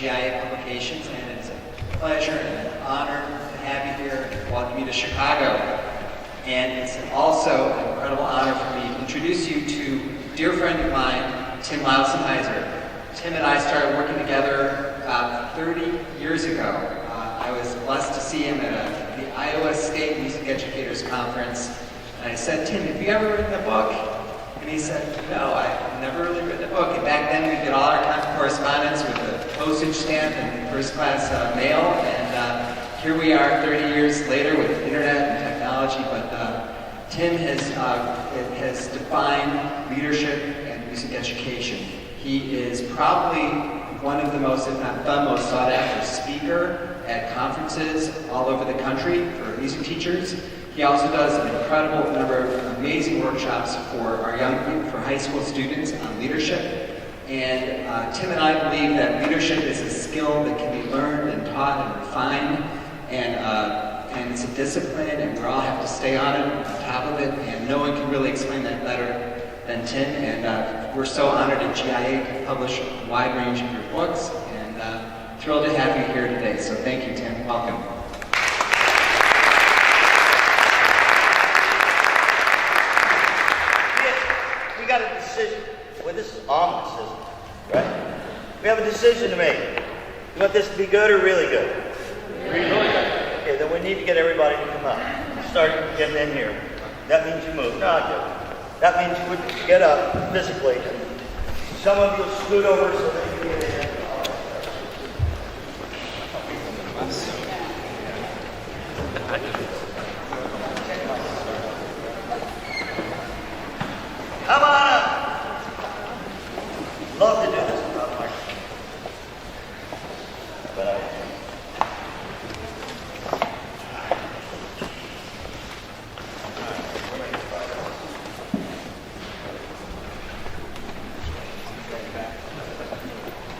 GIA Publications, and it's a pleasure and an honor to have you here and welcome you to Chicago. And it's also an incredible honor for me to introduce you to a dear friend of mine, Tim Lautzenheiser. Tim and I started working together about 30 years ago. I was blessed to see him at the Iowa State Music Educators Conference. And I said, Tim, have you ever written a book? And he said, no, I've never really written a book. And back then we did all our correspondence with a postage stamp and first-class mail. And here we are 30 years later with the internet and technology. But Tim has defined leadership and music education. He is probably one of the most, if not the most sought-after speaker at conferences all over the country for music teachers. He also does an incredible number of amazing workshops for our young people, for high school students on leadership. And Tim and I believe that leadership is a skill that can be learned and taught and refined. And it's a discipline, and we all have to stay on it, on top of it, and no one can really explain that better than Tim. And we're so honored at GIA to publish a wide range of your books, and thrilled to have you here today. So thank you, Tim. Welcome. We got a decision. Well, this is ominous, isn't it? Right? We have a decision to make. You want this to be good or really good? Really good. Okay, then we need to get everybody to come up. Start getting in here. That means you move. No, I do. That means you would get up physically. Some of you will scoot over so they can get in. Come on up. Love to do this without Mike. But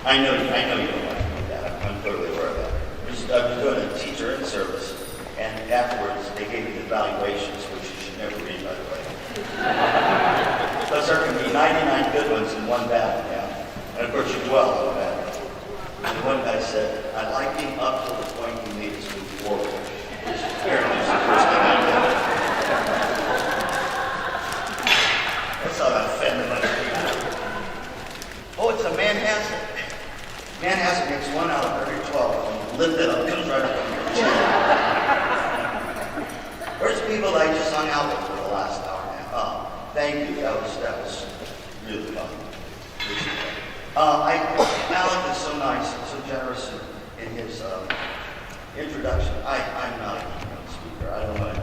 I know you don't want to do that. I'm totally aware of that. I was doing a teacher in service, and afterwards they gave me the evaluations, which you should never read, by the way. Because there can be 99 good ones and one bad one, yeah. And of course you dwell on that. And one guy said, I like him up to the point he made us move forward. Which apparently is the first thing I did. That's not offended by people. Oh, it's a Manhasset. Manhasset makes 1 out of every 12. When you lift it up, it comes right up on your chin. Where's the people that I just hung out with for the last hour and a half? Oh, thank you. That was really fun. Alec is so nice and so generous in his introduction. I'm not a keynote speaker. I don't want to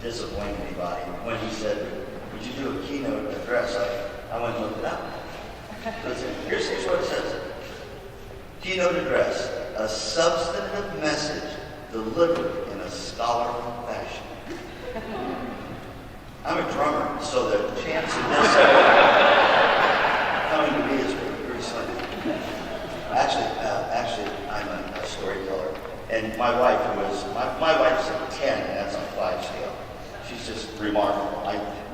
disappoint anybody. When he said, would you do a keynote address, I went and looked it up. Here's what it says. Keynote address, a substantive message delivered in a scholarly fashion. I'm a drummer, so the chance of this coming to me is very slim. Actually, I'm a storyteller, and my wife my wife's a 10, and that's on 5 scale. She's just remarkable.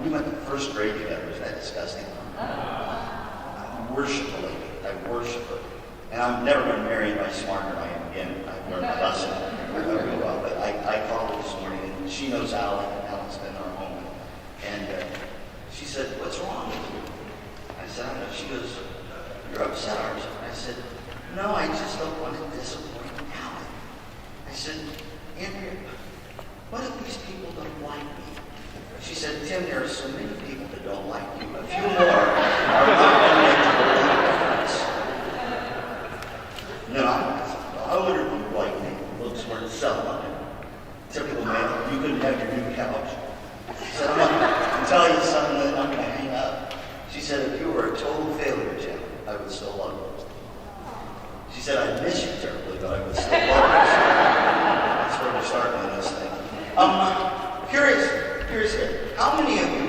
We went to first grade together. Isn't that disgusting? I worship the lady. I worship her. And I've never been married by smarter than I am again. I've learned my lesson real well. But I called her this morning, and she knows Alec, and Alec's been in our home. And she said, what's wrong with you? I said, I don't know. She goes, you're upset, aren't you? I said, no, I just don't want to disappoint Alec. I said, Andrea, what if these people don't like me? She said, Tim, there are so many people that don't like you. A few more are not going to make a big difference. No, I wonder if you like me. Looks for itself. Typical man, you couldn't have your new couch. She said, I'm going to tell you something that I'm going to hang up. She said, if you were a total failure, Jim, I would still love you. She said, I miss you terribly, but I would still love you. That's where we're starting on this thing. Curious here. How many of you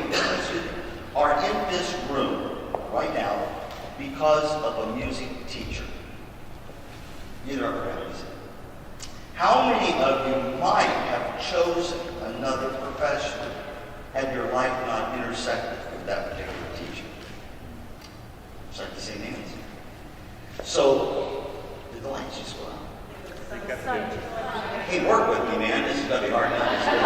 are in this room right now because of a music teacher? Either are friends. How many of you might have chosen another profession had your life not intersected with that particular teacher? It's like the same answer. So, did the lights did you school out? Hey, work with me, man. This is going to be hard to understand.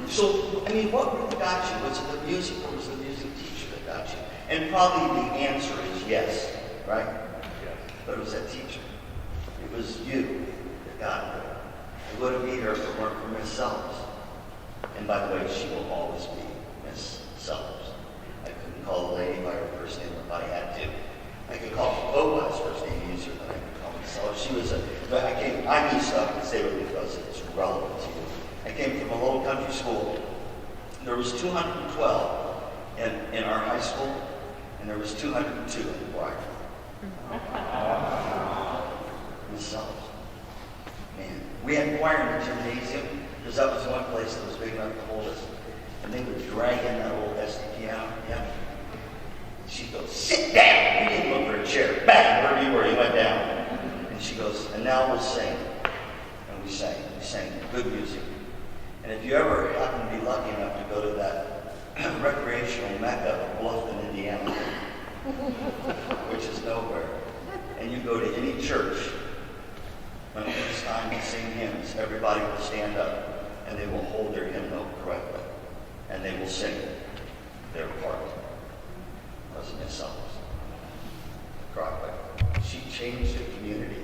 So, I mean, what really got you? Was it the music or was it the music teacher that got you? And probably the answer is yes, right? Yes. But it was that teacher. It was you that got her. I wouldn't be here if it weren't for Miss Sellers. And by the way, she will always be Miss Sellers. I couldn't call a lady by her first name if I had to. I could call her both by his first name easier than I could call Miss Sellers. She was I knew stuff and stay with me because it's relevant to you. I came from a little country school. There was 212 in our high school, and there was 202 in the choir. Miss Sellers. Man, we had choir in the gymnasium because that was the one place that was big enough to hold us. And they would drag in that old SD piano. Yeah. She'd go, sit down. We didn't look for a chair. Bang, wherever you were, you went down. And she goes, and now we'll sing. And we sang. We sang good music. And if you ever happen to be lucky enough to go to that recreational mecca of Bluffton, Indiana, which is nowhere, and you go to any church, when it's time to sing hymns, everybody will stand up and they will hold their hymn note correctly. And they will sing their part. Wasn't Miss Sellers? Correctly. She changed the community.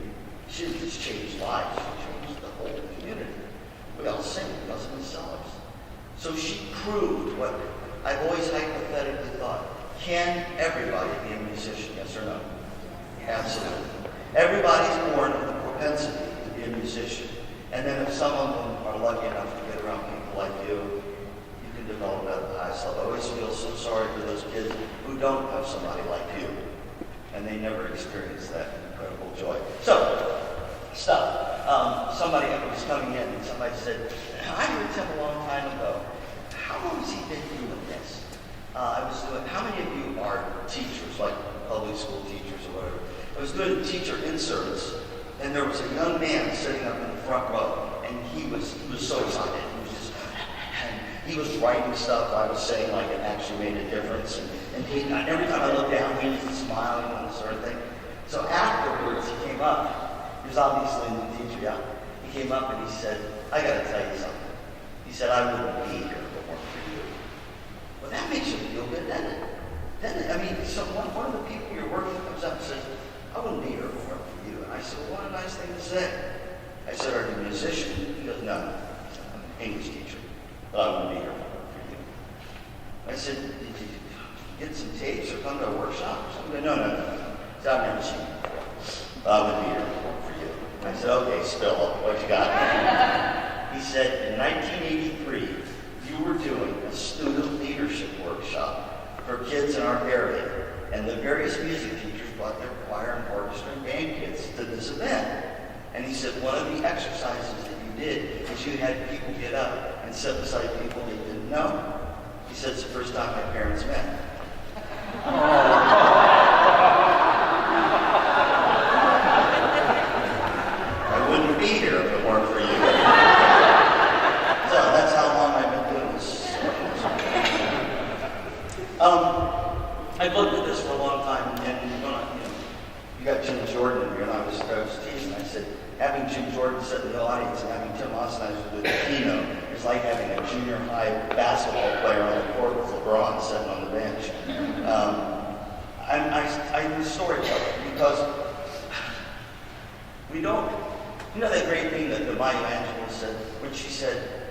She didn't just change lives, she changed the whole community. We all sing because of Miss Sellers. So she proved what I've always hypothetically thought. Can everybody be a musician, yes or no? Absolutely. Everybody's born with the propensity to be a musician. And then if some of them are lucky enough to get around people like you, you can develop that at the highest level. I always feel so sorry for those kids who don't have somebody like you. And they never experience that incredible joy. So, stuff. Somebody was coming in and somebody said, I heard Tim a long time ago. How long has he been doing this? How many of you are teachers, like public school teachers or whatever? I was doing teacher in-service, and there was a young man sitting up in the front row, and he was so excited. He was writing stuff I was saying like it actually made a difference. And every time I looked down, he was smiling and this sort of thing. So afterwards, he came up. He was obviously in the teacher, yeah. He came up and he said, I got to tell you something. He said, I wouldn't be here if it weren't for you. Well, that makes you feel good, doesn't it? I mean, one of the people you're working with comes up and says, I wouldn't be here if it weren't for you. And I said, well, what a nice thing to say. I said, are you a musician? He goes, no, I'm an English teacher, but I wouldn't be here for you. I said, did you get some tapes or come to a workshop or something? No. He said, I've never seen it before. I wouldn't be here for you. I said, okay, spill, what you got? He said, in 1983, you were doing a student leadership workshop for kids in our area, and the various music teachers brought their choir and orchestra and band kids to this event. And he said, one of the exercises that you did is you had people get up and sit beside people they didn't know. He said, it's the first time my parents met. I wouldn't be here if it weren't for you. So that's how long I've been doing this. I've looked at this for a long time, and you got Jim Jordan here, and I was teasing. I said, having Jim Jordan sit in the audience and having Tim Lautzenheiser do the keynote is like having a junior high basketball player on the court with LeBron sitting on the bench. I'm a storyteller because we don't, that great thing that the Maya Angelou said, when she said,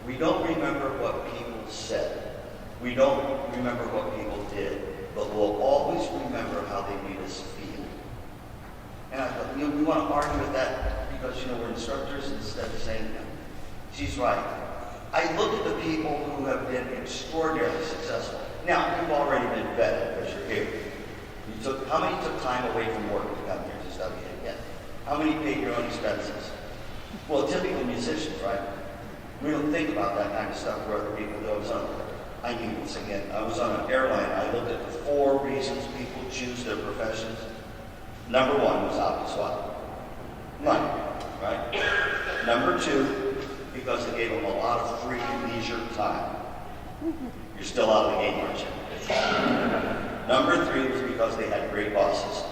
we don't remember what people said. We don't remember what people did, but we'll always remember how they made us feel. And I thought, we want to argue with that because, we're instructors instead of saying that. She's right. I look at the people who have been extraordinarily successful. Now, you've already been vetted because you're here. How many took time away from work to come here to study it again? How many paid your own expenses? Well, typical musicians, right? We don't think about that kind of stuff where other people do. I was on an airline. I looked at the 4 reasons people choose their professions. Number 1 was obvious what? Money, right? Number 2, because it gave them a lot of free leisure time. You're still out of the game, aren't you? Number 3 was because they had great bosses.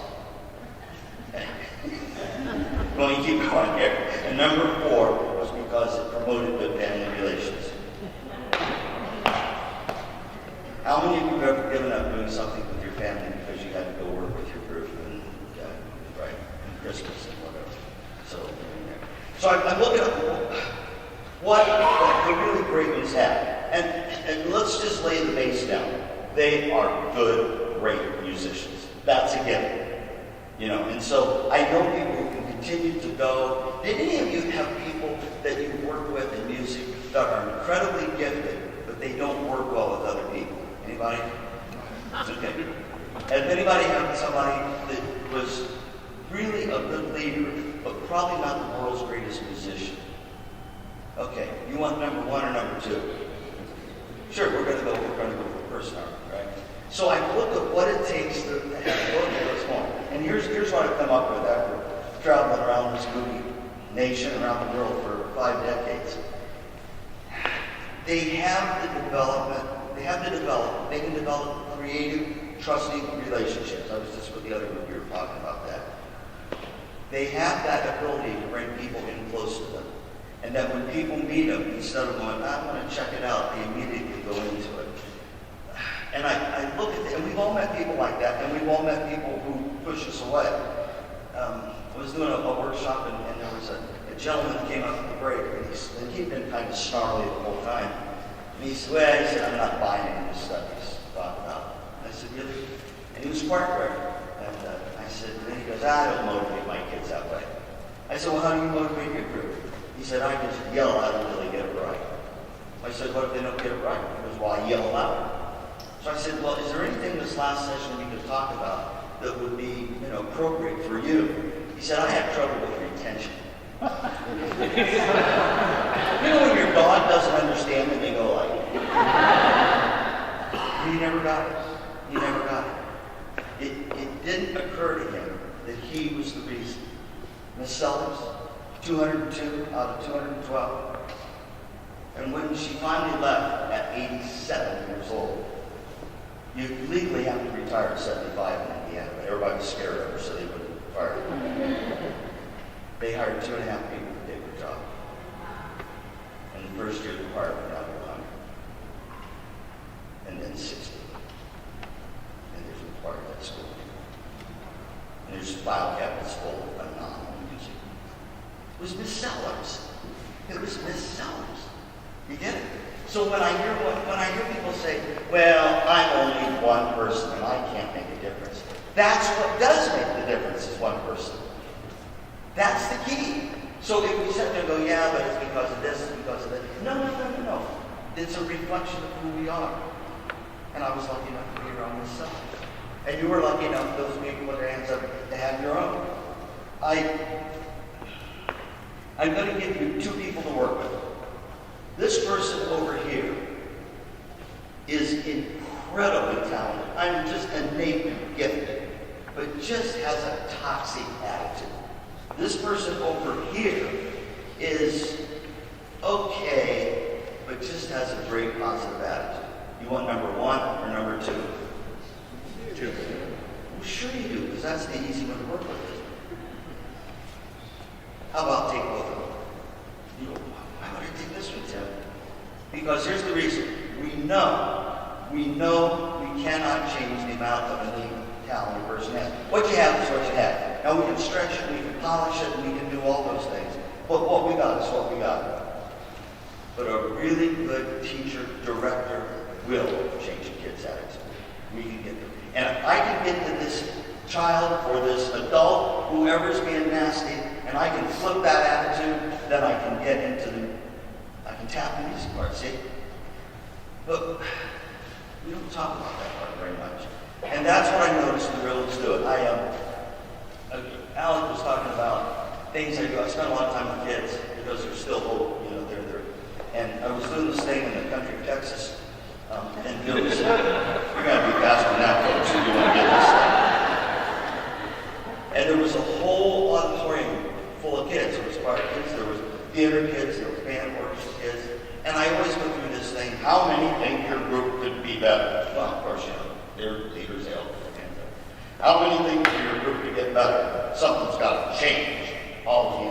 Don't keep going here. And number 4 was because it promoted good family relations. How many of you have ever given up doing something with your family because you had to go work with your group and right, and Christmas and whatever? So I'm looking at what the really great ones have. And let's just lay the base down. They are good, great musicians. That's a given. And so I know people who can continue to go. Did any of you have people that you work with in music that are incredibly gifted, but they don't work well with other people? Anybody? Okay. Has anybody had somebody that was really a good leader, but probably not the world's greatest musician? Okay. You want number 1 or number 2? Sure, we're going to go for person, right? So I looked at what it takes to have both of those going. And here's what I've come up with after traveling around this movie nation, around the world for 5 decades. They can develop creative, trusting relationships. I was just with the other group, we were talking about that. They have that ability to bring people in close to them. And that when people meet them, instead of going, I want to check it out, they immediately go into it. And I look at it, and we've all met people like that, and we've all met people who push us away. I was doing a workshop, and there was a gentleman who came up at the break, and he'd been kind of snarly the whole time. And he said, I'm not buying any of this stuff he's talking about. And I said, really? And he was quite right. And I said, and then he goes, I don't motivate my kids that way. I said, well, how do you motivate your group? He said, I just yell out until they get it right. I said, what if they don't get it right? He goes, well, I yell louder. So I said, well, is there anything this last session we could talk about that would be, appropriate for you? He said, I have trouble with retention. When your dog doesn't understand and they go like, he never got it. It didn't occur to him that he was the reason. Miss Sellers, 202 out of 212. And when she finally left at 87 years old, you legally have to retire at 75 in Indiana, but everybody was scared of her, so they wouldn't fire her. They hired 2.5 people to take her job. And the first year, the fire went down to 100. And then 60. And there's no part of that school. And there's file cabinets full of phenomenal music. It was Miss Sellers. It was Miss Sellers. You get it? So when I hear people say, well, I'm only one person and I can't make a difference. That's what does make the difference is one person. That's the key. So if we sit there and go, yeah, but it's because of this, it's because of that. No. It's a reflection of who we are. And I was lucky enough to be around myself. And you were lucky enough, those of you who put their hands up, to have your own. I'm going to give you 2 people to work with. This person over here is incredibly talented. I'm just innately gifted, but just has a toxic attitude. This person over here is okay, but just has a great positive attitude. You want number 1 or number 2? 2. Well, sure you do, because that's the easy one to work with. How about take both of them? You go, why would I take this one, Tim? Because here's the reason. We know we cannot change the amount of innate talent a person has. What you have is what you have. Now we can stretch it, we can polish it, and we can do all those things. But what we got is what we got. But a really good teacher, director will change a kid's attitude. We can get there. And if I can get to this child or this adult, whoever's being nasty, and I can flip that attitude, then I can get into I can tap into these parts, see? But we don't talk about that part very much. And that's what I noticed the realists do it. Alec was talking about things I do. I spend a lot of time with kids because they're still old, they're there. And I was doing this thing in the country of Texas, and Bill said, you're going to be faster than that, folks, if you want to get this thing. And there was a whole auditorium full of kids. There was choir kids, there was theater kids, there was band orchestra kids. And I always go through this thing, how many think your group could be better? Well, of course, they're leaders, they all put their hands up. How many think your group could get better? Something's got to change. All of you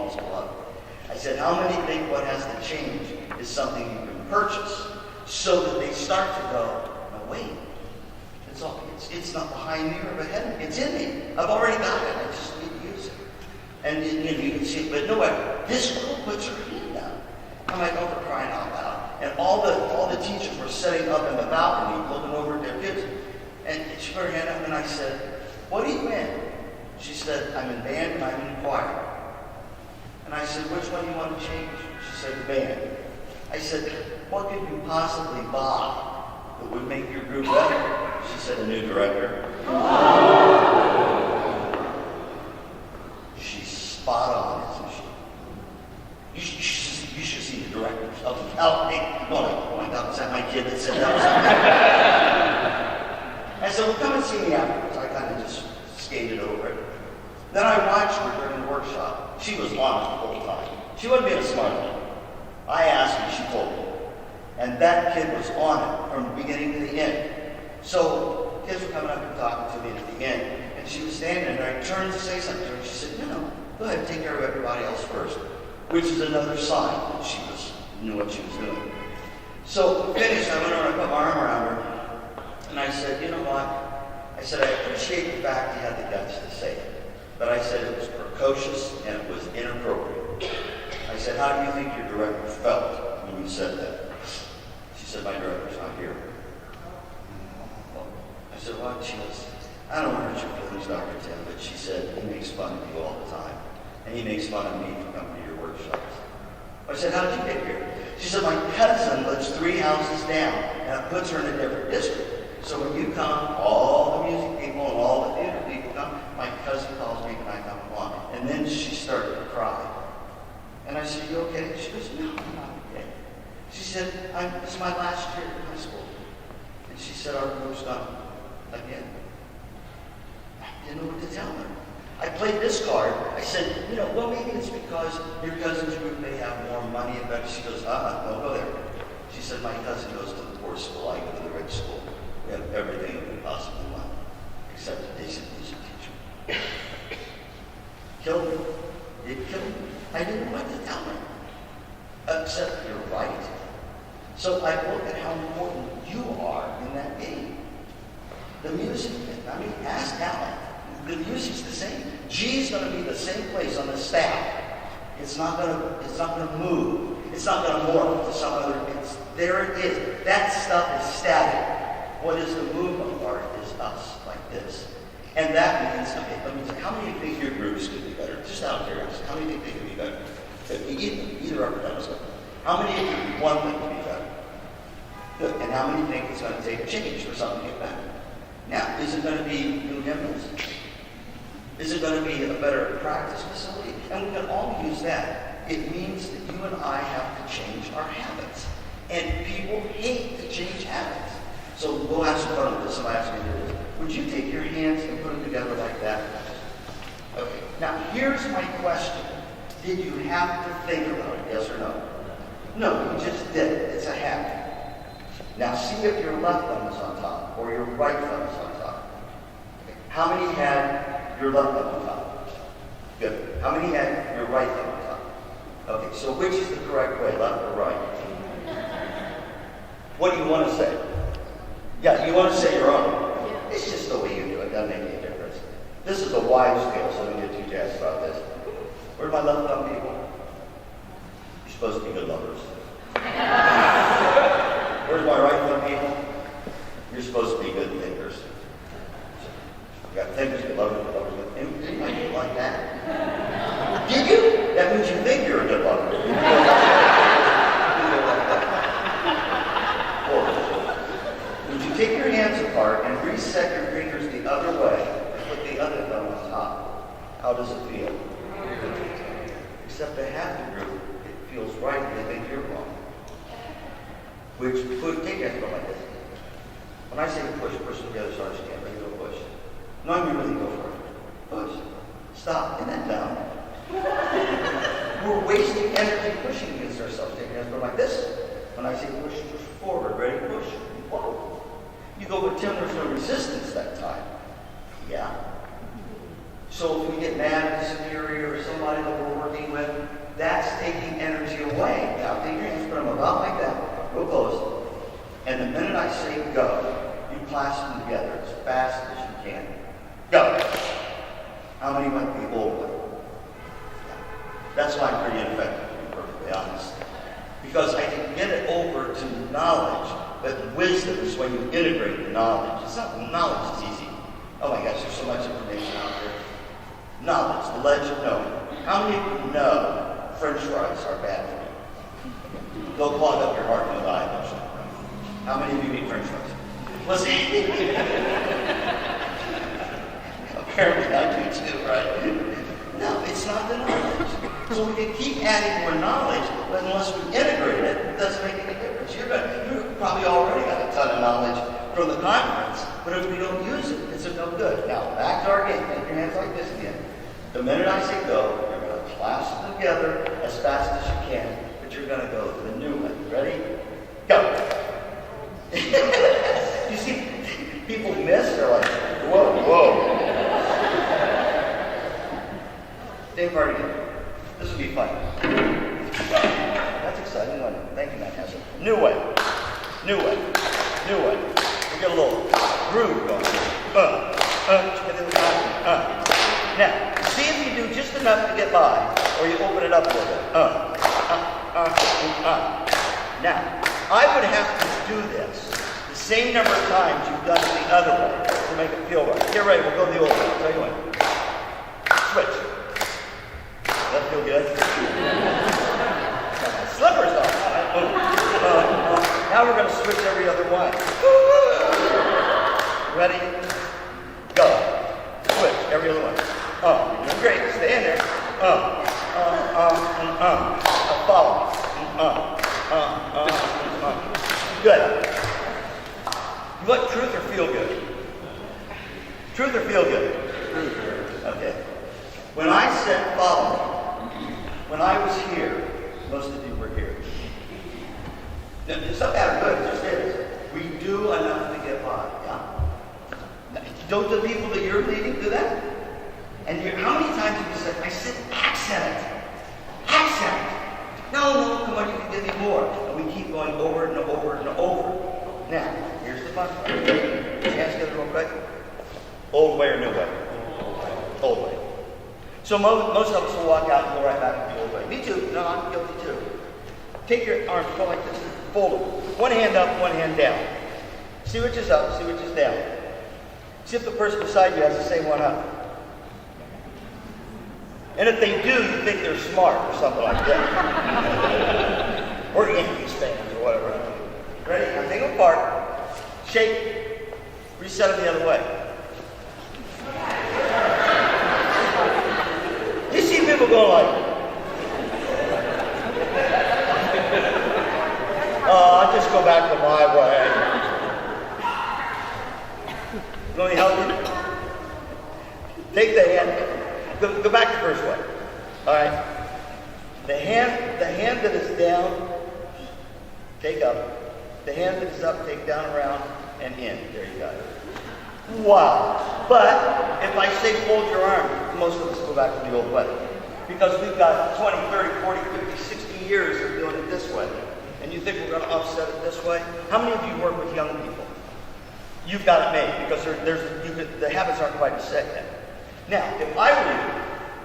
said, how many think what has to change is something you can purchase so that they start to go, no, wait, it's not behind me or ahead of me. It's in me. I've already got it. I just need to use it. And you can see it. But no, this girl puts her hand down. I'm like, oh, for crying out loud. And all the teachers were sitting up in the balcony looking over at their kids. And she put her hand up and I said, what are you in? She said, I'm in band and I'm in choir. And I said, which one do you want to change? She said, band. I said, what could you possibly buy that would make your group better? She said, a new director. She's spot on, isn't she? You should see the directors. Oh, my God, was that my kid that said that? I said, well, come and see me afterwards. I kind of just skated over it. Then I watched her during the workshop. She was on it the whole time. She wasn't being a smart one. I asked her, she told me. And that kid was on it from the beginning to the end. So kids were coming up and talking to me at the end. And she was standing there, and I turned to say something to her, and she said, no, go ahead, take care of everybody else first. Which is another sign that she knew what she was doing. So finished, I went over and I put my arm around her, and I said, you know what? I said, I appreciate the fact you had the guts to say it. But I said it was precocious and it was inappropriate. I said, how do you think your director felt when you said that? She said, my director's not here. I said, what? She goes, I don't want to hurt your feelings, Dr. Tim, but she said, he makes fun of you all the time. And he makes fun of me for coming to your workshops. I said, how did you get here? She said, my cousin lives 3 houses down, and it puts her in a different district. So when you come, all the music people and all the theater people come, my cousin calls me and I come along. And then she started to cry. And I said, you okay? She goes, no, I'm not okay. She said, this is my last year in high school. And she said, our group's done again. I didn't know what to tell her. I played this card. I said, well, maybe it's because your cousin's group may have more money and better. She goes, don't go there. She said, my cousin goes to the poor school. I go to the rich school. We have everything that we possibly want, except a decent music teacher. Killed me. It killed me. I didn't know what to tell her. Except you're right. So I look at how important you are in that game. The music, ask Alan. The music's the same. G is going to be the same place on the staff. It's not going to move. It's not going to morph to some other. There it is. That stuff is static. What is the movement part is us, like this. And that means, okay, let me say, how many think your groups could be better? Just out of curiosity, how many think they could be better? Either up or down. How many think one thing could be better? Good. And how many think it's going to take a change for something to get better? Now, is it going to be new hymnals? Is it going to be a better practice facility? And we can all use that. It means that you and I have to change our habits. And people hate to change habits. So we'll have some fun with this. Somebody asked me to do this. Would you take your hands and put them together like that? Okay. Now, here's my question. Did you have to think about it, yes or no? No, you just did it. It's a habit. Now, see if your left thumb is on top or your right thumb is on top. Okay. How many had your left thumb on top? Good. How many had your right thumb on top? Okay, so which is the correct way, left or right? What do you want to say? Yeah, you want to say your own. It's just the way you do it. It doesn't make any difference. This is a wives' tale, so don't get too jazzed about this. Where's my left thumb people? You're supposed to be good lovers. Where's my right thumb people? You're supposed to be good thinkers. You got thinkers, good lovers, good lovers. Anybody do like that? Did you? That means you think you're a good lover. Take your hands apart and reset your fingers the other way and put the other thumb on top. How does it feel? Except to half the group, it feels right and they think you're wrong. Take your hands like this. When I say push, push together so I understand. Ready to go push. No, I'm really go for it. Push. Stop. And then down. We're wasting energy pushing against ourselves. Take your hands like this. When I say push, push forward. Ready? Push. Whoa. You go, but Tim, there's no resistance that time. Yeah. So if we get mad at the superior or somebody that we're working with, that's taking energy away. Now take your hands, put them about like that, real close. And the minute I say go, you clasp them together as fast as you can. Go. How many went the old way? That's why I'm pretty ineffective, to be perfectly honest. Because I can get it over to knowledge, but wisdom is when you integrate the knowledge. It's not, knowledge is easy. Oh my gosh, there's so much information out there. Knowledge, the ledge of knowing. How many of you know French fries are bad for you? They'll clog up your heart and you'll die eventually. How many of you eat French fries? Listen. Apparently I do too, right? No, it's not the knowledge. So we can keep adding more knowledge, but unless we integrate it, it doesn't make any difference. You've probably already got a ton of knowledge from the conference, but if we don't use it, it's no good. Now, back to our game. Make your hands like this again. The minute I say go, you're going to clasp them together as fast as you can, but you're going to go the new way. Ready? Go. You see, people miss, they're like, whoa, whoa. Same part again. This will be fun. That's exciting, wasn't it? Thank you, Matt. New way. New way. New way. We get a little groove going. Now, see if you do just enough to get by, or you open it up a little bit. Now, I would have to do this the same number of times you've done it the other way to make it feel right. Get ready, we'll go the old way. I'll tell you what. Switch. Does that feel good? Slippers on. Now we're going to switch every other one. Ready? Go. Switch every other one. You're doing great. Stay in there. Follow me. Good. You want truth or feel good? Truth or feel good? Okay. When I said follow me, when I was here, most of you were here. Now, it's not that good, it just is. We do enough to get by, yeah? Don't the people that you're leading do that? And how many times have you said, I said accent it. Accent it. No, come on, you can give me more. And we keep going over and over and over. Now, here's the fun part. Put your hands together real quick. Old way or new way? Old way. So most of us will walk out and go right back to the old way. Me too. No, I'm guilty too. Take your arms, go like this. Fold them. One hand up, one hand down. See which is up, see which is down. See if the person beside you has the same one up. And if they do, you think they're smart or something like that. Or Yankees fans or whatever. Ready? Now take them apart. Shake. Reset them the other way. You see people go like, I'll just go back to my way. You want me to help you? Take the hand, go back the first way. All right. The hand that is down, take up. The hand that is up, take down, around, and in. There you go. Wow. But if I say fold your arm, most of us go back to the old way. Because we've got 20, 30, 40, 50, 60 years of doing it this way. And you think we're going to offset it this way? How many of you work with young people? You've got it made because the habits aren't quite as set yet. Now, if I were you,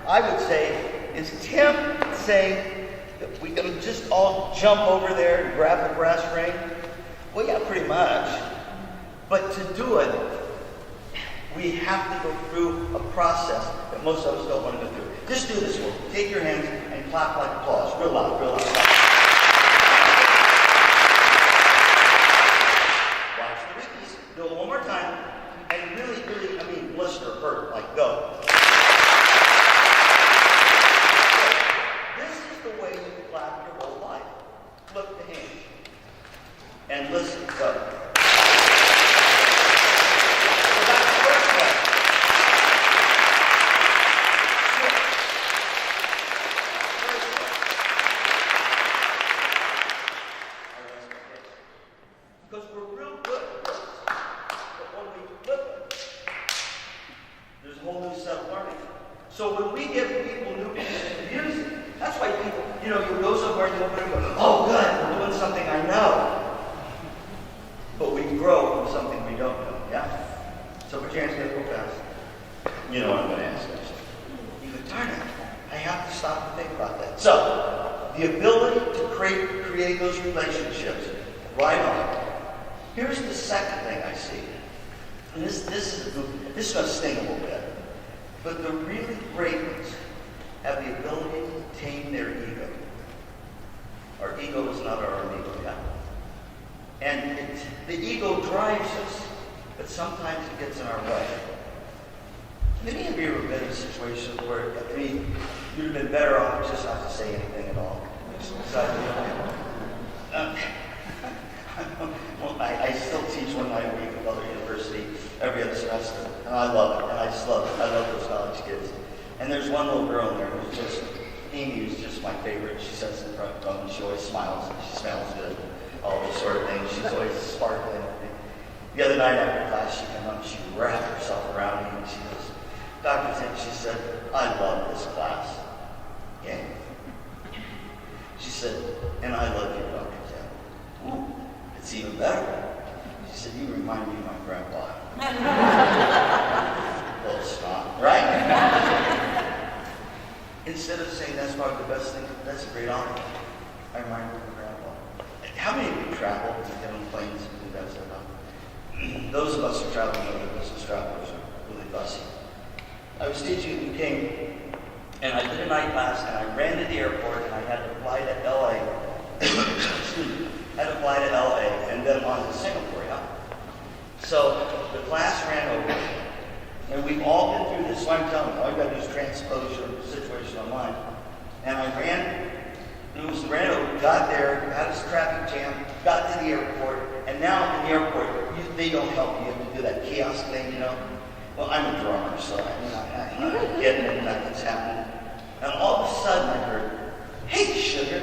I would say, is Tim saying that we're going to just all jump over there and grab the brass ring? Well, yeah, pretty much. But to do it, we have to go through a process that most of us don't want to go through. Just do this one. Take your hands and clap like applause. Real loud, real loud. Watch the release. Do it one more time. And really, blister, hurt, like go. This is the way you clap your whole life. Flip the hand. And listen, go. Because we're real good at this. But when we flip it, there's a whole new set of learning. So when we give people new pieces of music, that's why why people, you go somewhere and you'll go, oh good, we're doing something I know. But we grow from something we don't know, yeah? So put your hands together real fast. You know what I'm going to ask next. You go, darn it, I have to stop and think about that. So, the ability to create those relationships, right on. Here's the second thing I see. And this is going to sting a little bit. But the really great ones have the ability to tame their ego. Our ego is not our own ego, yeah? And the ego drives us, but sometimes it gets in our way. Many of you have been in a situation where, you'd have been better off just not to say anything at all. Well, I still teach 1 night a week at Butler University every other semester, and I love it, and I just love it. I love those college kids. And there's one little girl in there who's just, Amy is just my favorite. She sits in front row and she always smiles, and she smells good, all those sort of things. She's always sparkling. The other night after class, she came up and she wrapped herself around me and she goes, Dr. Tim, she said, I love this class. Yeah. She said, and I love you, Dr. Tim. Ooh, it's even better. She said, you remind me of my grandpa. Little snot, right? Instead of saying that's probably the best thing, that's a great honor. I remind me of my grandpa. How many of you travel and get on planes and do that stuff? Those of us who travel know that business travelers are really fussy. I was teaching at King, and I did a night class, and I ran to the airport, and I had to fly to LA. Excuse me. Had to fly to LA, and then on to Singapore, yeah? So the class ran over, and we've all been through this, so I'm telling you, all you got to do is transpose your situation online. And I ran over, got there, had this traffic jam, got to the airport, and now in the airport, they don't help you. You have to do that kiosk thing, Well, I'm a drummer, so I'm getting it, nothing's happening. And all of a sudden I heard, hey, sugar.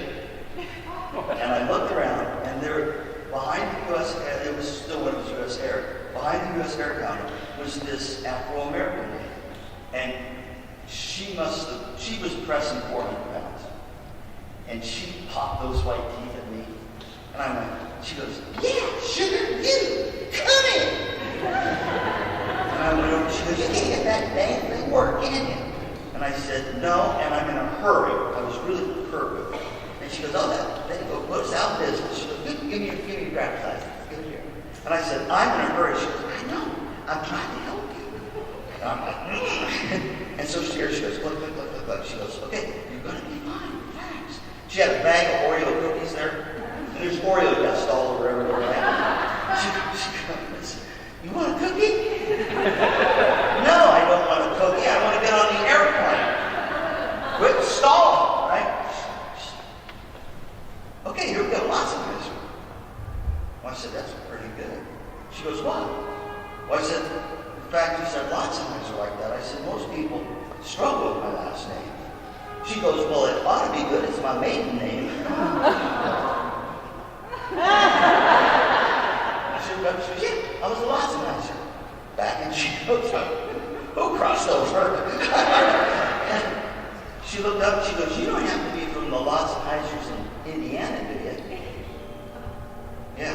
And I looked around, and there, behind the U.S. it was still when it was U.S. Air, behind the U.S. Air counter was this Afro-American lady. And she was pressing 400 pounds. And she popped those white teeth at me. And I went, she goes, yeah, sugar, you, come in. And I went over, she goes, you can't get that damn thing work, can you? And I said, no, and I'm in a hurry. I was really hurt. And she goes, oh, that thing goes out of business. She goes, give me your driver's license. Give it here. And I said, I'm in a hurry. She goes, I know. I'm trying to help you. And I'm like, and so she goes, look. She goes, okay, you're going to be fine. Thanks. She had a bag of Oreo cookies there. And there's Oreo dust all over everywhere. Right? She goes, you want a cookie? No, I don't want a cookie. I want to get on the airplane. Quit stalling, right? Okay, here we go. Lots of misery. Well, I said, that's pretty good. She goes, what? Well, I said, in fact, you said lots of misery like that. I said, most people struggle with my last name. She goes, well, it ought to be good. It's my maiden name. She goes, yeah, I was a lots of nicer. Back and she goes, who crossed over? She looked up and she goes, you don't have to be from the Lautzenheisers in Indiana, do you? Yeah.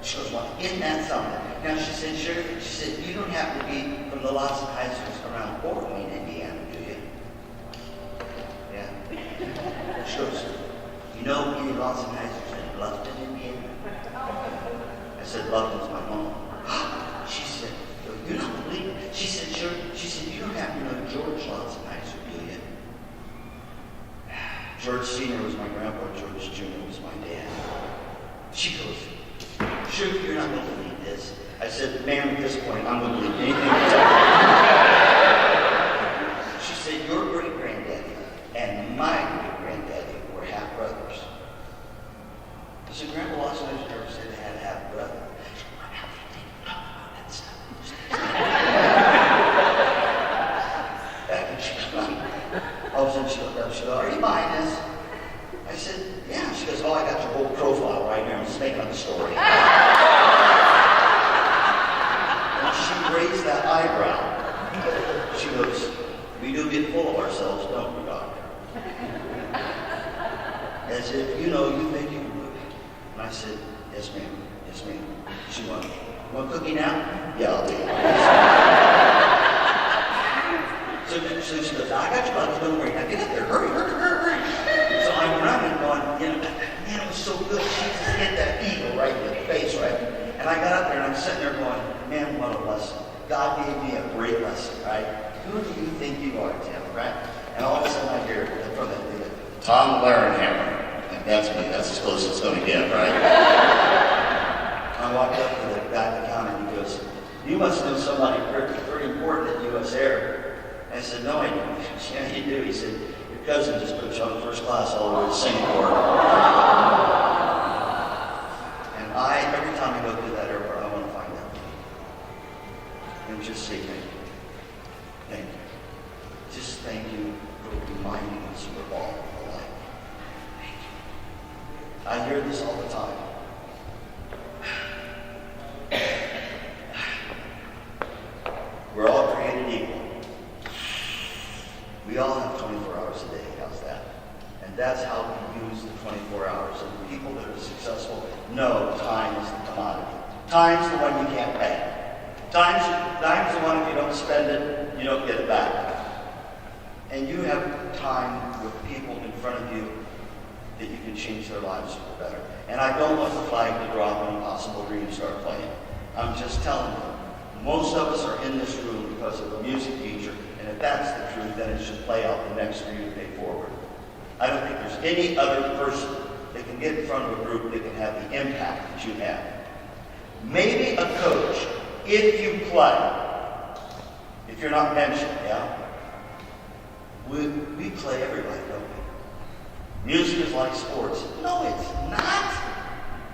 She goes, well, isn't that something? Now she said, sure. She said, you don't have to be from the Lautzenheisers around Fort Wayne, Indiana, do you? Yeah. She goes, you know any Lautzenheisers in Bluffton, Indiana? I said, Bluffton's my home. She said, you're not believing. She said, sure. She said, you don't have to know George Lautzenheiser, do you? George Sr. was my grandpa. George Jr. was my dad. She goes, sure, you're not going to believe this. I said, ma'am, at this point, I'm going to believe anything you tell me. She said, your great-granddaddy and my great-granddaddy were half-brothers. I said, Grandpa Lautzenheiser never said they had a half-brother. All of a sudden she looked up, she goes, are you buying this? I said, yeah. She goes, oh, I got your whole profile right here. I'm just making up a story. And she raised that eyebrow. She goes, we do get full of ourselves, don't we, Doctor? As if, you think you can do it. And I said, yes, ma'am. Yes, ma'am. She went, you want cookie now? Yeah, I'll do it. So she goes, I got your luggage, don't worry. Now get up there, hurry. So I'm running going, man, it was so good. She just hit that eagle right in the face, right? And I got up there and I'm sitting there going, man, what a lesson. God gave me a great lesson, right? Who do you think you are, Tim, right? And all of a sudden I hear from the Tom Larenhammer. And that's me, that's as close as it's going to get, right? I walked up to the guy at the counter and he goes, you must know somebody pretty important at U.S. Air. And I said, no, I don't. Yeah, you do. He said, your cousin just put you on first class all the way to Singapore. And every time I go through that airport, I want to find out. And just say thank you. Thank you. Just thank you for reminding us we're all alike. Thank you. I hear this all the time. We're all created equal. We all have 24 hours a day. How's that? And that's how we use the 24 hours. And the people that are successful know time is the commodity. Time's the one you can't pay. Time's the one if you don't spend it, you don't get it back. And you have time with people in front of you that you can change their lives for the better. And I don't want the flag to drop and Impossible Dreams start playing. I'm just telling you. Most of us are in this room because of a music teacher, and if that's the truth, then it should play out the next for you to pay forward. I don't think there's any other person that can get in front of a group that can have the impact that you have. Maybe a coach, if you play, if you're not mentioned, yeah? We play everybody, don't we? Music is like sports. No, it's not.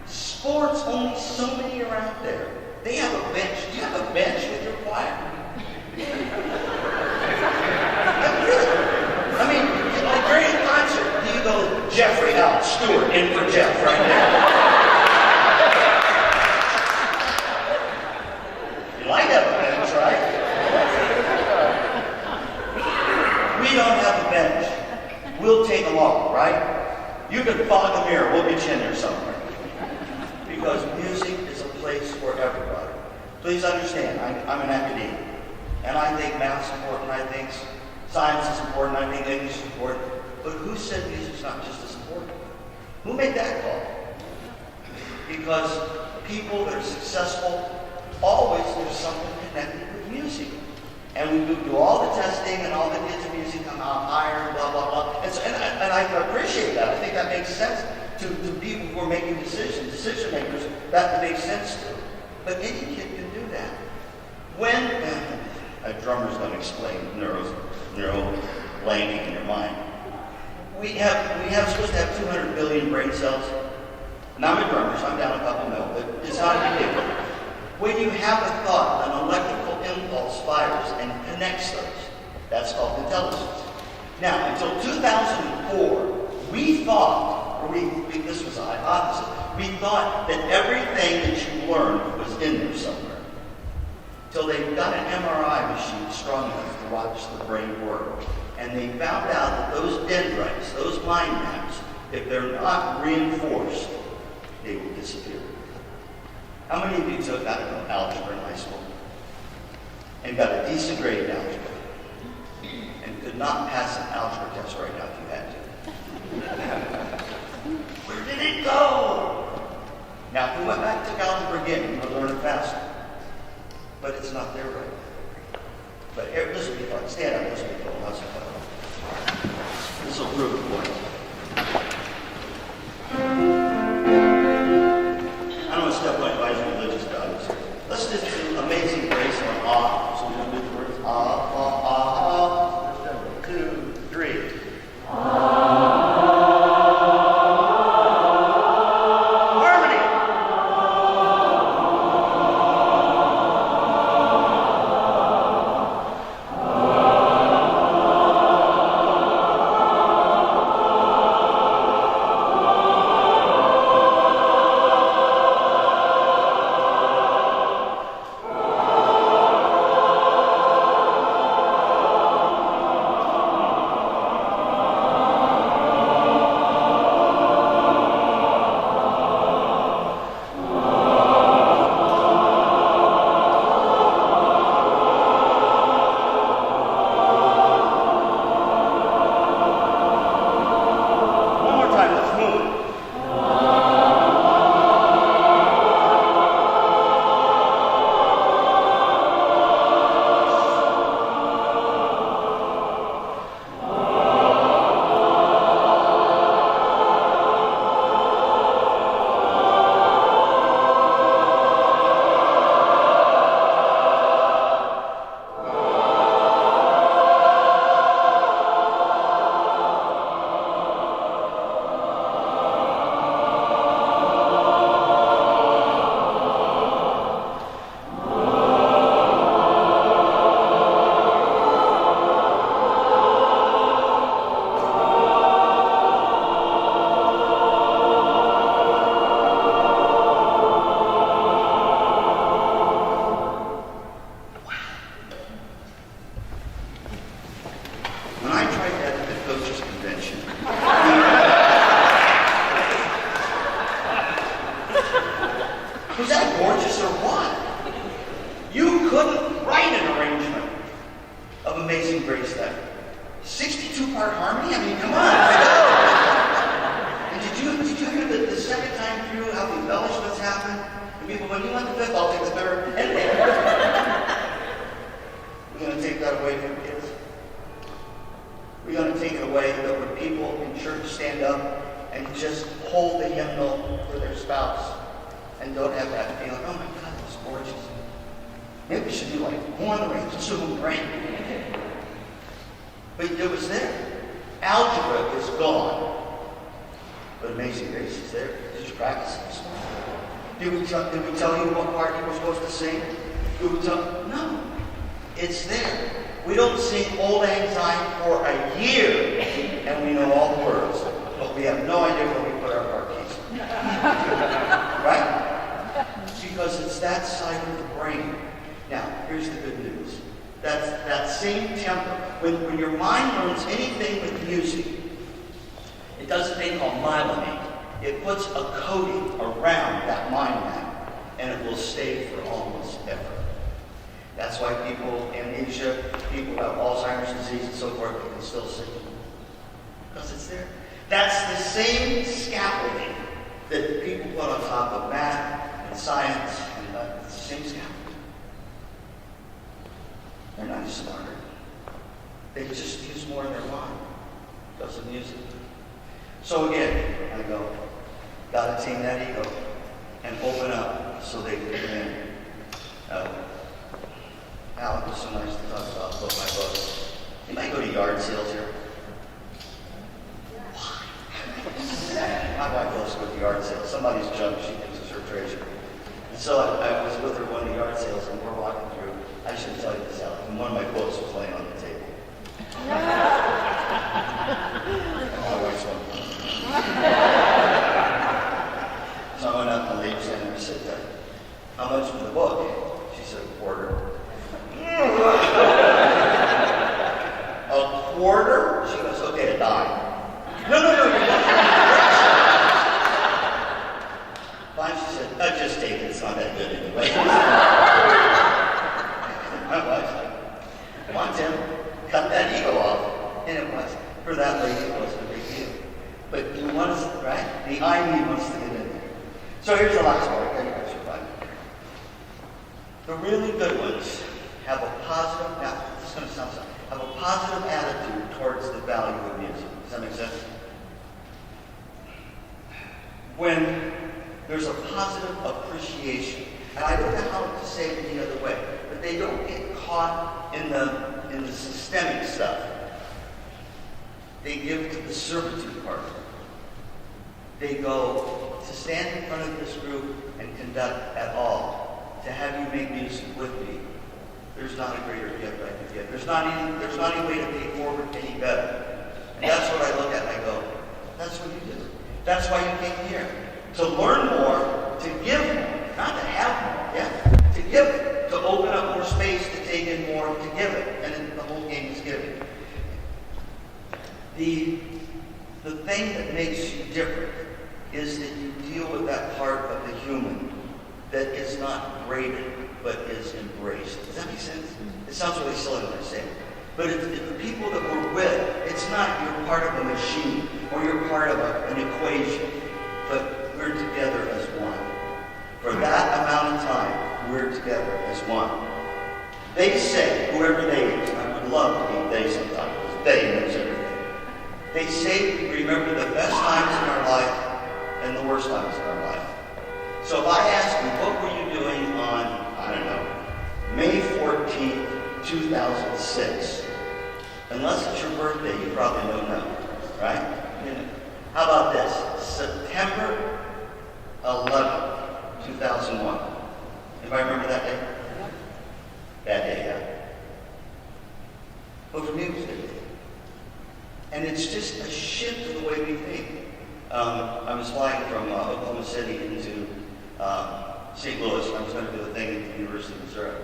Sports, only so many are out there. They have a bench. Do you have a bench with your choir? I mean, like during a concert, do you go, Jeffrey out, Stewart, in for Jeff right now? You like to have a bench, right? We don't have a bench. We'll take along, right? You can fog a mirror. We'll get you in there somewhere. Because music is a place for everybody. Please understand, I'm an academic, and I think math's important, I think science is important, I think English is important, but who said music's not just as important? Who made that call? Because people that are successful, always there's something connected with music. And we do all the testing, and all the kids in music come out higher, blah, blah, blah. And I appreciate that. I think that makes sense to people who are making decision makers, that makes sense to. But any kid can do that. When a drummer's going to explain neuro blanking in your mind. We have supposed to have 200 billion brain cells. Now I'm a drummer, so I'm down a couple mil, but it's not a big deal. When you have a thought, an electrical impulse fires and connects those. That's called intelligence. Now, until 2004, we thought, this was a hypothesis, we thought that everything that you learned was in there somewhere. Till they got an MRI machine strong enough to watch the brain work. And they found out that those dendrites, those mind maps, if they're not reinforced, they will disappear. How many of you took, I don't know, algebra in high school? And got a decent grade in algebra? And could not pass an algebra test right now if you had to? Where did it go? Now, if we went back and took algebra again, we would learn it faster. But it's not there right now. But this will be fun. Stand up, this will be fun. How's it fun? This will prove the point. I don't want to step on anybody's religious values here. Let's just do Amazing Grace on ah. So we're going to do the words ah, ah, ah, ah. 1, 2, 3. Ah. three-part harmony? I mean, come on. And did you hear the second time through how the embellishments happen? And people, when you want the fifth, I'll take the third. And we're going to take that away from kids. We're going to take it away that when people in church stand up and just hold the hymnal for their spouse and don't have that feeling, oh my God, that's gorgeous. Maybe we should do like more on the rain, just so rain. But it was there. Algebra is gone. But Amazing Grace is there. Did you practice it this morning? Did we tell you what part you were supposed to sing? No. It's there. We don't sing Old Lang Syne for a year, and we know all the words, but we have no idea where we put our car keys. Right? Because it's that side of the brain. Now, here's the good news. That same temper, when your mind learns anything with music, it does a thing called myelinating. It puts a coating around that mind map, and it will stay for almost ever. That's why people, amnesia, people who have Alzheimer's disease and so forth, they can still sing. Because it's there. That's the same scaffolding that people put on top of math and science, and it's the same scaffolding. They're not smarter. They just use more of their mind because of music. So again, I go, gotta tame that ego and open up so they can come in. Alec was so nice to talk about my books. You might go to yard sales here. Why? My wife loves to go to yard sales. Somebody's junk she thinks is her treasure. And so I was with her one of the yard sales, and we're walking through. I should tell you this, Alec. And one of my books was laying on the table. My wife's one. So I went up to the lady and I said, how much for the book? She said, $1. A quarter? She goes, okay, $1. No, you're not. Fine, she said, just take it, it's not that good anyway. My wife's like, come on, Tim, cut that ego off. And it was. For that lady, it wasn't a big deal. But you want us, right? The I need wants to get in there. So here's the last part. You guys are fine. The really good ones have a positive, now this is going to sound something, have a positive attitude towards the value of music. Does that make sense? When there's a positive appreciation, and I don't know how to say it any other way, but they don't get caught in the systemic stuff. They give to the servitude part. They go to stand in front of this group and conduct at all, to have you make music with me. There's not a greater gift I could give. There's not any way to pay forward any better. And that's what I look at and I go, that's what you do. That's why you came here. To learn more, to give more, not to have more, yeah? To give it, to open up more space, to take in more, to give it. And then the whole game is giving. The thing that makes you different is that you deal with that part of the human that is not graded, but is embraced. Does that make sense? It sounds really silly when I say it. But if the people that we're with, it's not you're part of a machine or you're part of an equation, but we're together as one. For that amount of time, we're together as one. They say, whoever they is, and I would love to be they sometimes, because they knows everything. They say we remember the best times in our life and the worst times in our life. So if I ask you, what were you doing on, I don't know, May 14th, 2006? Unless it's your birthday, you probably don't know, right? How about this? September 11th, 2001. Anybody remember that day? That day, yeah. But for me, it was good. And it's just a shift in the way we think. I was flying from Oklahoma City into St. Louis, and I was going to do a thing at the University of Missouri.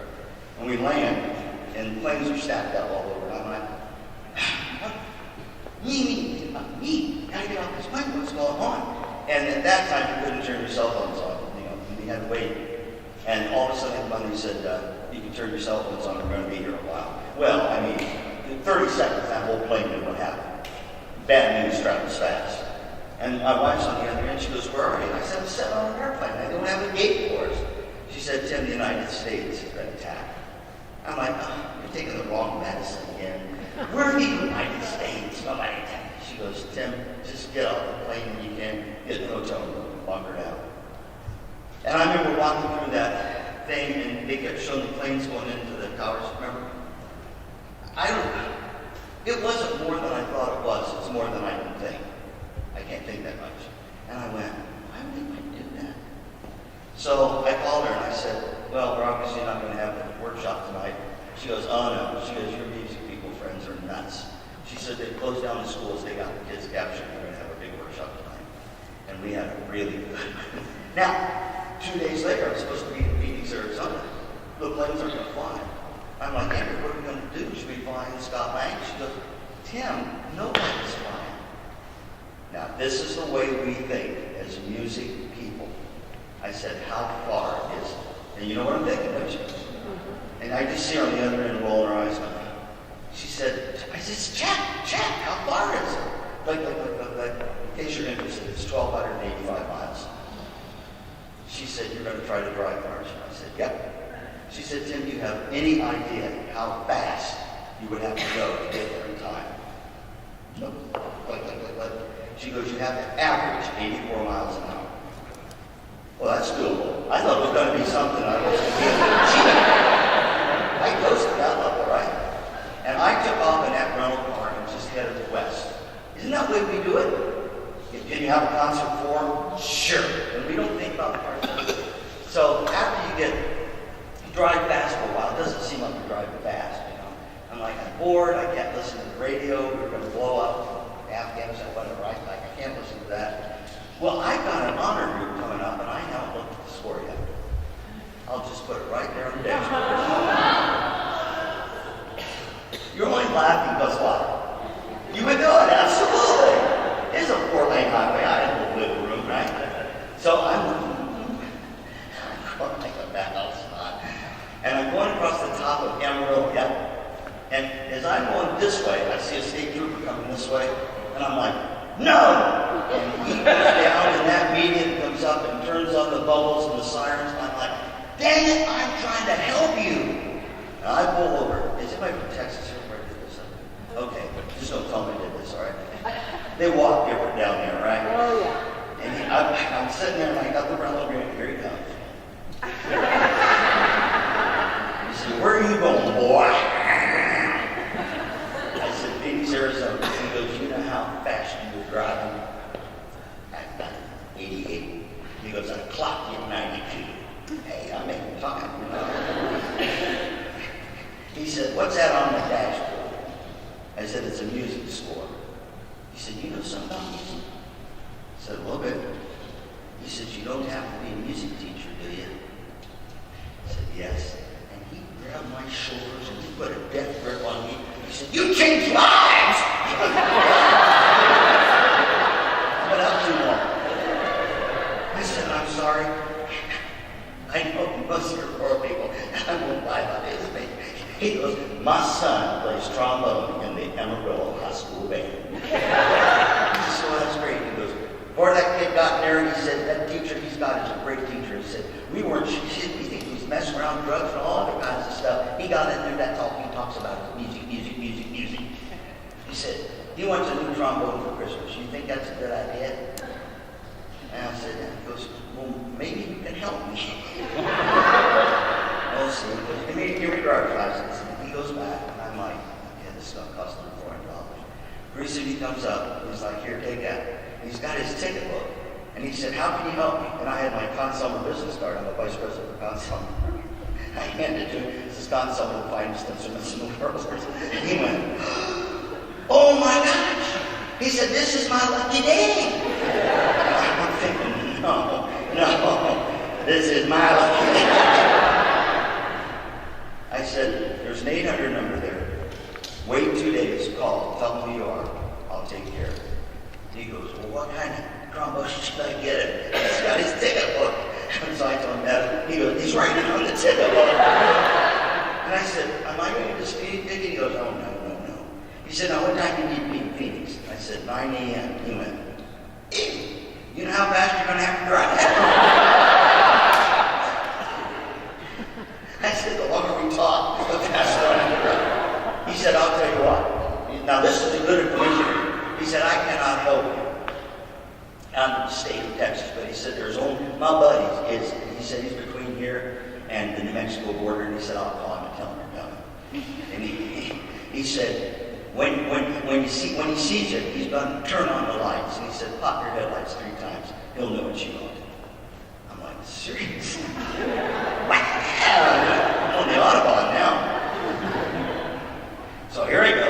And we land, and planes are stacked up all over. And I'm like, me, gotta get off this plane, what's going on? And at that time, you couldn't turn your cell phones on, you had to wait. And all of a sudden, somebody said, you can turn your cell phones on, we're going to be here a while. Well, I mean, in 30 seconds, that whole plane knew what happened. bad news travels fast. And my wife's on the other end. She goes, where are you? I said, I'm sitting on an airplane. I don't have a gate for us. She said, Tim, the United States has been attacked. I'm like, oh, you're taking the wrong medicine again. We're the United States. Nobody attacked. She goes, Tim, just get off the plane when you can, get in the hotel room, bunker down. And I remember walking through that thing, and they kept showing the planes going into the towers, remember? I don't know. It wasn't more than I thought it was. It's more than I can think. I can't think that much. And I went, why would anybody do that? So I called her and I said, well, we're obviously not going to have a workshop tonight. She goes, oh no. She goes, your music people friends are nuts. She said they closed down the schools, they got the kids captured, we're going to have a big workshop tonight. And we had a really good one. Now, 2 days later, I'm supposed to be in Phoenix, Arizona. The planes are going to fly. I'm like, Amber, what are we going to do? Should we fly in Scott Lang? She goes, Tim, nobody's flying. Now, this is the way we think as music people. I said, how far is it? And you know what I'm thinking, don't you? And I just see her on the other end rolling her eyes. She said, I said, check, how far is it? Like, in case you're interested, it's 1,285 miles. She said, you're going to try to drive, aren't you? I said, yep. She said, Tim, do you have any idea how fast you would have to go to get there in time? Nope. She goes, you have to average 84 miles an hour. Well, that's doable. I thought it was going to be something I wasn't able to achieve. I coasted that level, right? And I took off in that rental car and just headed west. Isn't that the way we do it? Can you have a concert form? Sure. And we don't think about cars. So after you drive fast for a while, it doesn't seem like you're driving fast, you know. I'm like, I'm bored, I can't listen to the radio, we're going to blow up Afghanistan, whatever, right? Like, I can't listen to that. Well, I've got an honor group coming up, and I haven't looked at the score yet. I'll just put it right there on the dashboard. You're only laughing because what? You would do it, absolutely. It's a 4-lane highway, I have a little wiggle room, right? So I'm going like that outside. And I'm going across the top of Amarillo, and as I'm going this way, I see a state trooper coming this way, and I'm like, no! And he goes down, and that median comes up and turns on the bubbles and the sirens, and I'm like, dang it, I'm trying to help you! And I pull over. Is anybody from Texas here where I did this? Okay, just don't tell me I did this, all right? They walk different down there, right? Oh, yeah. And I'm sitting there, and I got the rental agreement. Here he comes. Where are you going, boy? I said, Phoenix, Arizona. He goes, you know how fast you were driving? At 88. He goes, I clocked you at 92. Hey, I'm making time, you know. He said, what's that on the dashboard? I said, it's a music score. He said, you know something about music? I said, a little bit. He said, you don't have to be a music teacher, do you? I said, yes. Grabbed my shoulders and he put a death grip on me. He said, you changed lives! But up too long. I said, I'm sorry. I know most of your poor people. I won't lie about his thing. He goes, my son plays trombone in the Amarillo High School band. He said, so that's great. He goes, before that kid got there, he said, that teacher he's got is a great teacher. He said, we think he was messing around drugs and all other kinds of stuff. He got in there, that's all he talks about is music. He said, he wants a new trombone for Christmas. You think that's a good idea? And I said, and he goes, well, maybe you can help me. We'll see. He goes, give me your driver's license. And he goes back, and I'm like, yeah, this is going to cost him $400. Pretty soon he comes up, and he's like, here, take that. And he's got his ticket book. And he said, how can you help me? And I had my Consumer business card. I'm the vice president for Consumer. I handed it to him. This is Consumer, the finest instruments in the world. And he went, oh my gosh. He said, this is my lucky day. I'm thinking, no, this is my lucky day. I said, there's an 800 number there. Wait 2 days, call, tell them who you are. I'll take care of it. He goes, well, what kind of trombone should I get him? He's got his ticket book. And so I told him that. He goes, he's writing on the ticket book. And I said, am I going to speed ticket? He goes, oh, no. He said, now what time do you need to be in Phoenix? I said, 9 a.m. He went, "Hey, you know how fast you're going to have to drive?" I said, "The longer we talk, the faster I'm going to drive." He said, "I'll tell you what. Now this is the good information." He said, "I cannot help you. I'm in the state of Texas," but he said, "There's only my buddy is." He said he's between here and the New Mexico border, and he said, "I'll call him and tell him you're coming." And he said, when he sees it, he's going to turn on the lights. And he said, "Pop your headlights 3 times. He'll know what you want." I'm like, "Seriously?" I'm on the Autobahn now. So here I go.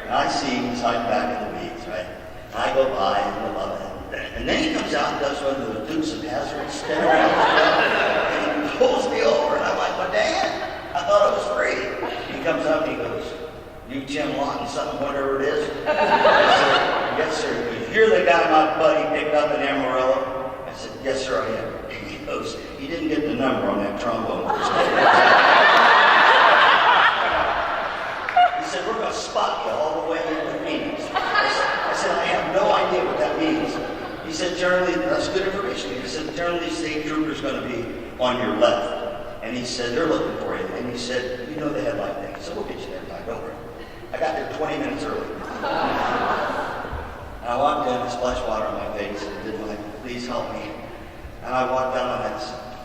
And I see him, he's hiding back in the weeds, right? And I go by and love it. And then he comes out and does one of those Dukes of Hazzard spin around, and he pulls me over, and I'm like, "But Dad, I thought it was free." He comes up and he goes, "You Tim Lautzenheiser, something, whatever it is?" I said, "Yes, sir." He goes, "You're the guy my buddy picked up in Amarillo?" I said, "Yes, sir, I am." And he goes, "He didn't get the number on that trombone." He said, "We're going to spot you all the way into Phoenix." I said, "I have no idea what that means." He said, "Generally," that's good information. He said, "Generally, the state trooper's going to be on your left." And he said, "They're looking for you." And he said, "You know the headlight thing." He said, "We'll get you there, Ty, don't worry." I got there 20 minutes early. And I walked in, I splashed water on my face, and did my "please help me." And I walked down on that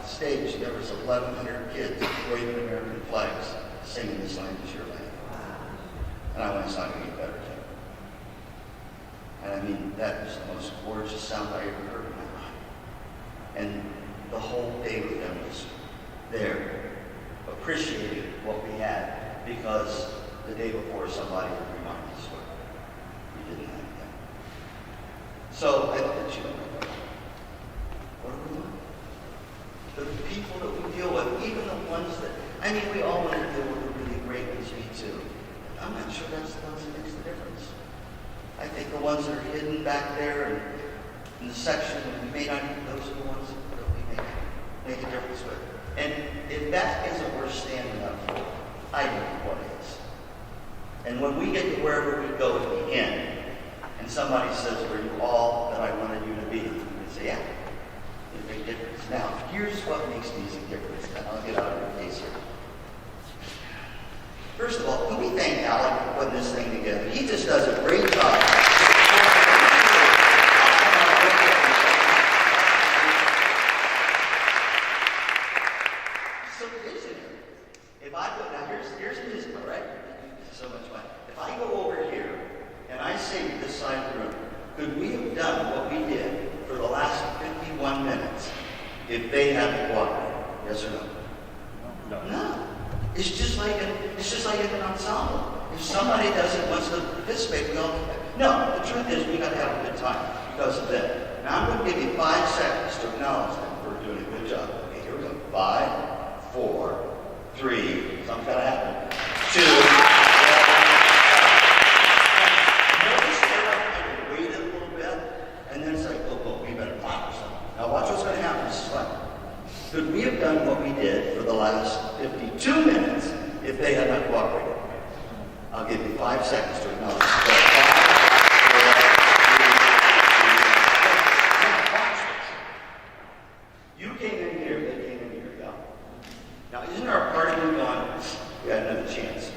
stage. There was 1,100 kids waving American flags, singing "This Land Is Your Land." And I went, "It's not going to get better, Tim." And I mean, that was the most gorgeous sound I ever heard in my life. And the whole day with them was there, appreciating what we had, because the day before somebody would remind us what we didn't have then. So I looked at you and I thought, what do we want? The people that we deal with, even the ones that, I mean, we all want to deal with the really great ones, me too. I'm not sure that's the ones that makes the difference. I think the ones that are hidden back there in the section, we may not need, those are the ones that we make a difference with. And if that isn't worth standing up for, I don't know what is. And when we get to wherever we go at the end, and somebody says, "Were you all that I wanted you to be?" we say, "Yeah, it made a difference." Now, here's what makes music different, and I'll get out of your case here. First of all, can we thank Alec for putting this thing together? He just does a great job. So isn't it? If I go, now here's his part, right? So much fun. If I go over here and I say to this side of the room, could we have done what we did for the last 51 minutes if they hadn't cooperated? Yes or no? No. It's just like an ensemble. If somebody wants to participate, we all do that. No, the truth is we got to have a good time because of that. Now I'm going to give you 5 seconds to acknowledge them for doing a good job. Okay, here we go. 5, 4, 3. Something's got to happen. 2. Just stand up and wait a little bit, and then it's like, oh, we better clap or something. Now watch what's going to happen. This is fun. Could we have done what we did for the last 52 minutes if they had not cooperated? I'll give you 5 seconds to acknowledge. 5, 4, 3, 2, 1. You came in here, they came in here, yeah. Now, isn't there a part of you going, we had another chance?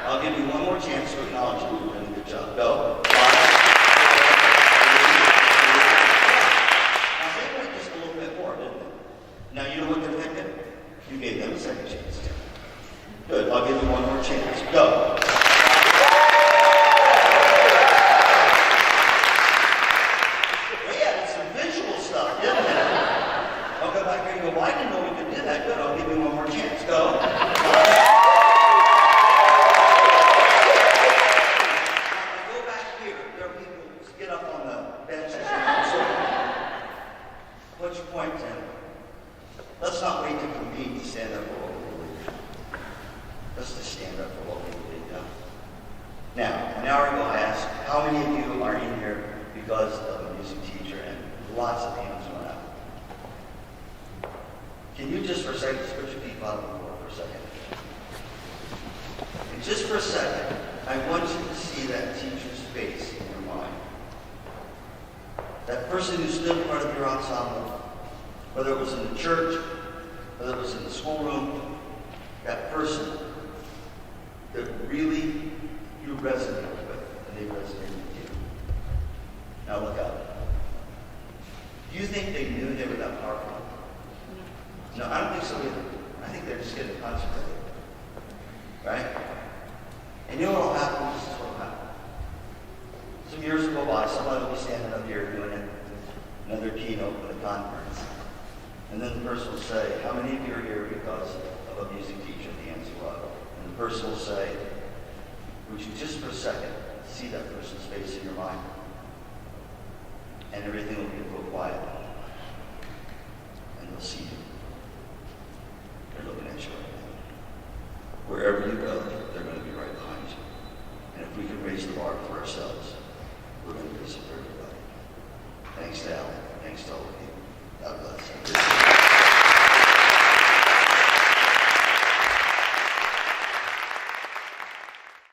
I'll give you one more chance to acknowledge you. You're doing a good job. Go. 5, 4, 3, 2, 1. Now, they went just a little bit more, didn't they? Now, you know what they're thinking? You gave them a second chance. Good. I'll give you one more chance. Go. They added some visual stuff, didn't they? I'll go back here and go, well, I didn't know we could do that. Good. I'll give you one more chance. Go. Go back here. There are people who get up on the benches. What's your point, Tim? Let's not wait to compete to stand up for what we believe. Let's just stand up for what we believe. Now, an hour ago I asked, how many of you are in here because of a music teacher? And lots of hands went up. Can you just for a second, just put your feet on the floor for a second? And just for a second, I want you to see that teacher's face in your mind. That person who stood part of your ensemble, whether it was in the church, whether it was in the schoolroom, that person that really you resonated with, and they resonated with you. Now look out. Do you think they knew they were that powerful? No, I don't think so either. I think they're just getting concentrated. Right? And you know what will happen? This is what will happen. Some years will go by, somebody will be standing up here doing another keynote at a conference. And then the person will say, how many of you are here because of a music teacher? The answer was. And the person will say, would you just for a second see that person's face in your mind? And everything will get real quiet. And they'll see you. They're looking at you right now. Wherever you go, they're going to be right behind you. And if we can raise the bar for ourselves, we're going to raise it for everybody. Thanks to Alan. Thanks to all of you. God bless.